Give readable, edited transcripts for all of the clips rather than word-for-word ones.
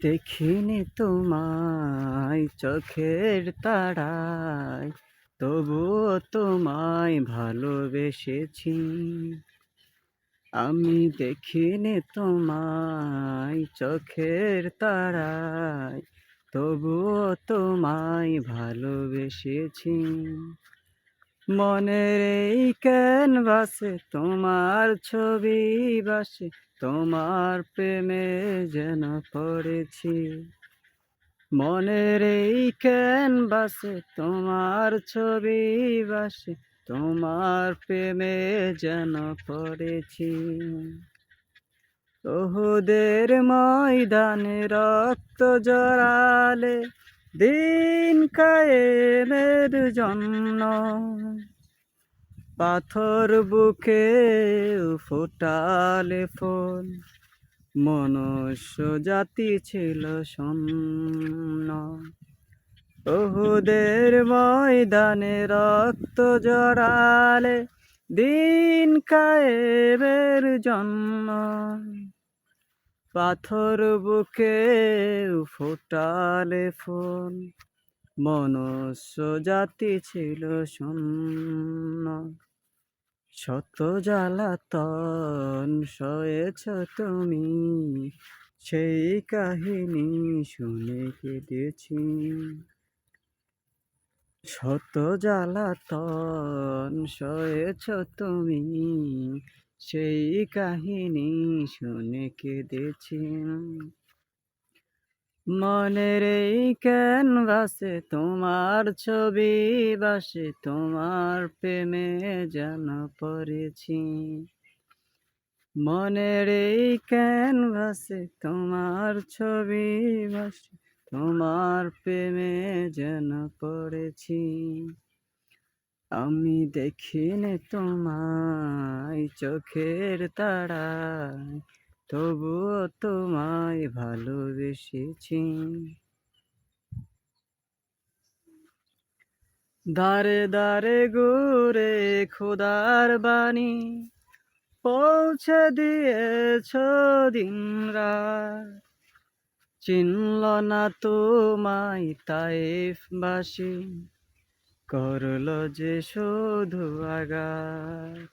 দেখিনি তোমায় চোখের তারায়, তবুও তোমায় ভালোবেসেছি। আমি দেখিনি তোমায় চোখের তারায়, তবুও তোমায় ভালোবেসেছি। মনের এই ক্যানভাসে তোমার ছবি ভাসে, তোমার প্রেমে যেন পড়েছি। মনের এই ক্যানভাসে তোমার ছবি ভাসে, তোমার প্রেমে যেন পড়েছি। ওহুদের ময়দানে রক্ত জড়ালে, দিন কায়েমের জন্য পাথর বুকে ফোটালে ফুল, মনুষ্য জাতি ছিল শূন্য। ওহুদের ময়দানে রক্ত জড়ালে, দিন কায়েমের জন্য পাথর বুকে ফোটালে ফুল, মনুষ্য জাতি ছিল শূন্য। শত জ্বালাতন সয়েছ তুমি, সেই কাহিনী শুনে কেঁদেছি। শত জ্বালাতন সয়েছ তুমি, সেই কাহিনী শুনে কেঁদেছি। মনের এই ক্যানভাসে তোমার ছবি ভাসে, তোমার প্রেমে যেন পড়েছি। মনের এই ক্যানভাসে তোমার ছবি ভাসে, তোমার প্রেমে যেন পড়েছি। আমি দেখিনি তোমায় চোখের তারায়, তবুও তোমায় ভালোবেসেছি। দারে দারে ঘুরে খোদার বাণী, পৌঁছে দিয়েছ দিন রাত। চিনল না তোমায় তাইফবাসী, করল যে শুধু আঘাত।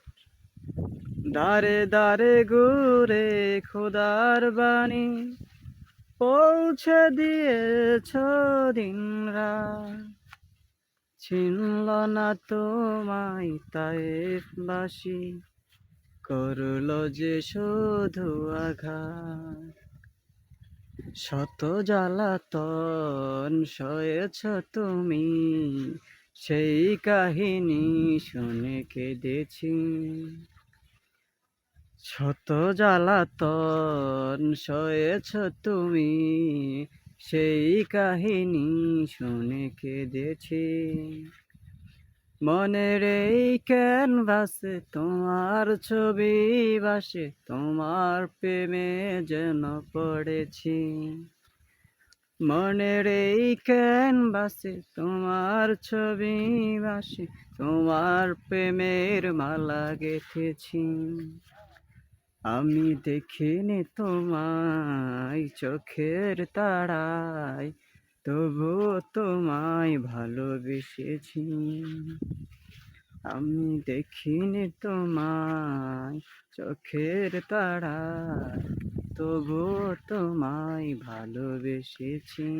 দারে দারে ঘুরে খোদার বাণী, পৌঁছে দিয়েছ দিন রাত। চিনল না তোমায় তাইফবাসী, করল যে শুধু আঘাত। শত জ্বালাতন সয়েছ তুমি, সেই কাহিনী শুনে কেঁদেছি। শত জ্বালাতন সয়েছ তুমি, সেই কাহিনী শুনে কেঁদেছি। মনের এই ক্যানভাসে তোমার ছবি ভাসে, তোমার প্রেমে যেন পড়েছি। মনের এই ক্যানভাসে তোমার ছবি ভাসে, তোমার প্রেমের মালা গেঁথেছি। আমি দেখিনি তোমায় চোখের তারায়, তবুও তোমায় ভালোবেসেছি। আমি দেখিনি তোমায় চোখের তারায়, তবুও তোমায় ভালোবেসেছি।